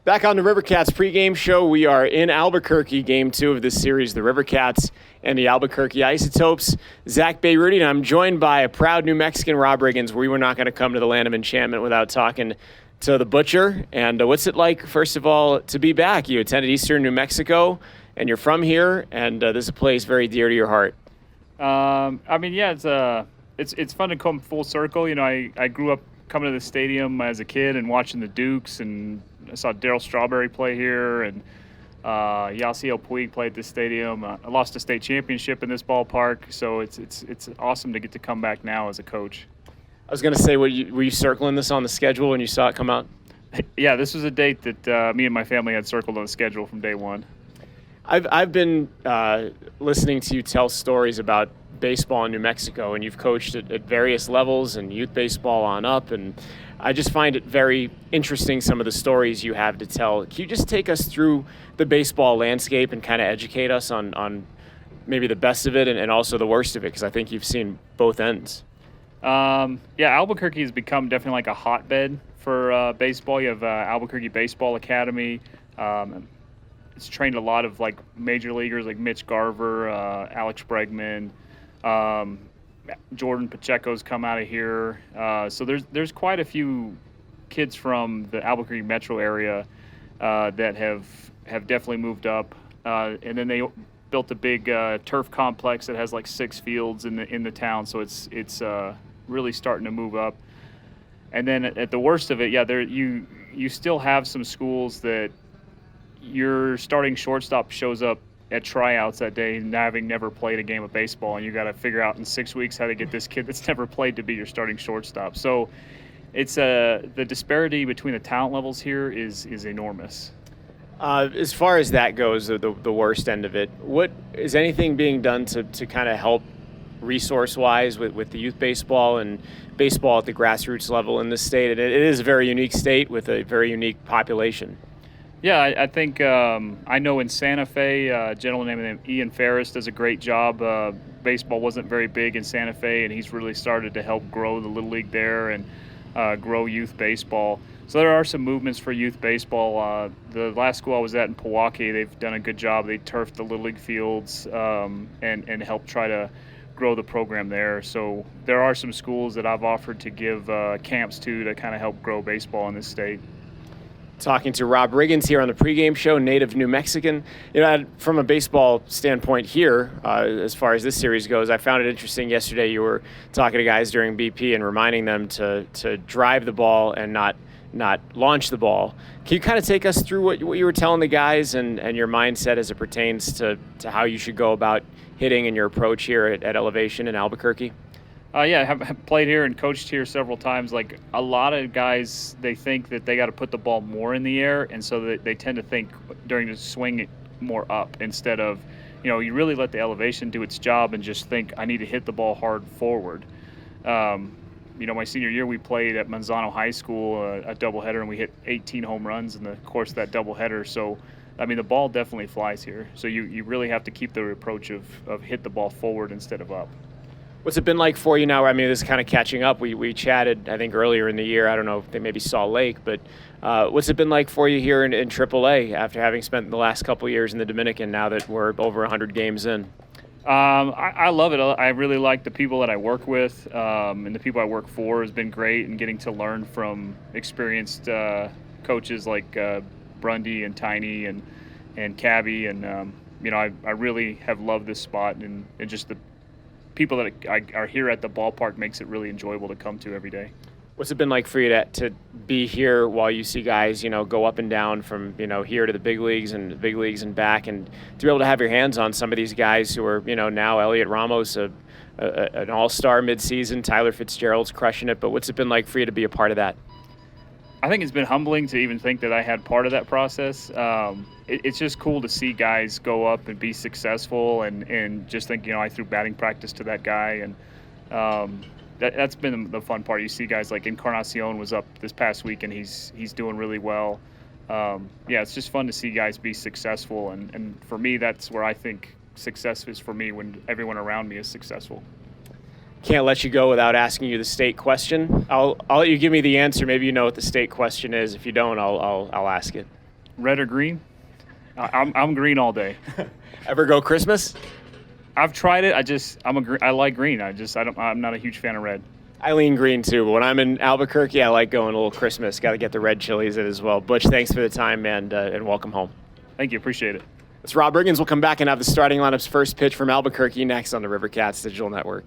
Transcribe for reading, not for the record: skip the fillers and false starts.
Back on the Rivercats pregame show, we are in Albuquerque, game 2 of this series, the Rivercats and the Albuquerque Isotopes. Zack Bayrouty, and I'm joined by a proud New Mexican, Rob Riggins. We were not going to come to the land of enchantment without talking to the Butcher. And what's it like, first of all, to be back? You attended Eastern New Mexico, and you're from here, and this is a place very dear to your heart. It's fun to come full circle. You know, I grew up coming to the stadium as a kid and watching the Dukes, and I saw Darryl Strawberry play here, and Yasiel Puig played at this stadium. I lost a state championship in this ballpark, so it's awesome to get to come back now as a coach. I was going to say, were you circling this on the schedule when you saw it come out? Yeah, this was a date that me and my family had circled on the schedule from day one. I've been listening to you tell stories about baseball in New Mexico, and you've coached at various levels and youth baseball on up, and I just find it very interesting, some of the stories you have to tell. Can you just take us through the baseball landscape and kind of educate us on maybe the best of it and also the worst of it, because I think you've seen both ends. Albuquerque has become definitely like a hotbed for baseball. You have Albuquerque Baseball Academy. It's trained a lot of like major leaguers like Mitch Garver, Alex Bregman, Jordan Pacheco's come out of here. So there's quite a few kids from the Albuquerque metro area that have definitely moved up. And then they built a big turf complex that has like 6 fields in the town. So it's really starting to move up. And then at the worst of it, you still have some schools that your starting shortstop shows up at tryouts that day having never played a game of baseball, and you got to figure out in 6 weeks how to get this kid that's never played to be your starting shortstop. So it's the disparity between the talent levels here is enormous. As far as that goes, the worst end of it, what is anything being done to kind of help resource-wise with the youth baseball and baseball at the grassroots level in this state? And it is a very unique state with a very unique population. Yeah, I think I know in Santa Fe, a gentleman named Ian Ferris does a great job. Baseball wasn't very big in Santa Fe, and he's really started to help grow the Little League there and grow youth baseball. So there are some movements for youth baseball. The last school I was at in Pewaukee, they've done a good job. They turfed the Little League fields and helped try to grow the program there. So there are some schools that I've offered to give camps to kind of help grow baseball in this state. Talking to Rob Riggins here on the pregame show, native New Mexican. You know, from a baseball standpoint here, as far as this series goes, I found it interesting yesterday you were talking to guys during BP and reminding them to drive the ball and not launch the ball. Can you kind of take us through what you were telling the guys and your mindset as it pertains to how you should go about hitting and your approach here at Elevation in Albuquerque? I have played here and coached here several times. Like a lot of guys, they think that they got to put the ball more in the air, and so they tend to think during the swing it more up instead of, you really let the elevation do its job and just think I need to hit the ball hard forward. My senior year we played at Manzano High School a doubleheader, and we hit 18 home runs in the course of that doubleheader. So, the ball definitely flies here. So you really have to keep the approach of hit the ball forward instead of up. What's it been like for you now? This is kind of catching up. We chatted, I think, earlier in the year. I don't know if they maybe saw Lake, but what's it been like for you here in AAA after having spent the last couple of years in the Dominican now that we're over 100 games in? I love it. I really like the people that I work with, and the people I work for has been great, and getting to learn from experienced coaches like Brundy and Tiny and Cabby. And, I really have loved this spot, and just the people that are here at the ballpark makes it really enjoyable to come to every day. What's it been like for you to be here while you see guys, go up and down from, here to the big leagues and back, and to be able to have your hands on some of these guys who are, now Elliot Ramos, an all-star midseason, Tyler Fitzgerald's crushing it, but what's it been like for you to be a part of that? I think it's been humbling to even think that I had part of that process. It's just cool to see guys go up and be successful and just think, I threw batting practice to that guy. And that's been the fun part. You see guys like Encarnacion was up this past week, and he's doing really well. It's just fun to see guys be successful. And for me, that's where I think success is for me, when everyone around me is successful. Can't let you go without asking you the state question. I'll let you give me the answer. Maybe you know what the state question is. If you don't, I'll ask it. Red or green? I'm green all day. Ever go Christmas? I've tried it. I like green. I'm not a huge fan of red. I lean green too, but when I'm in Albuquerque, I like going a little Christmas. Got to get the red chilies in as well. Butch, thanks for the time, and welcome home. Thank you. Appreciate it. It's Rob Riggins. We'll come back and have the starting lineup's first pitch from Albuquerque next on the River Cats Digital Network.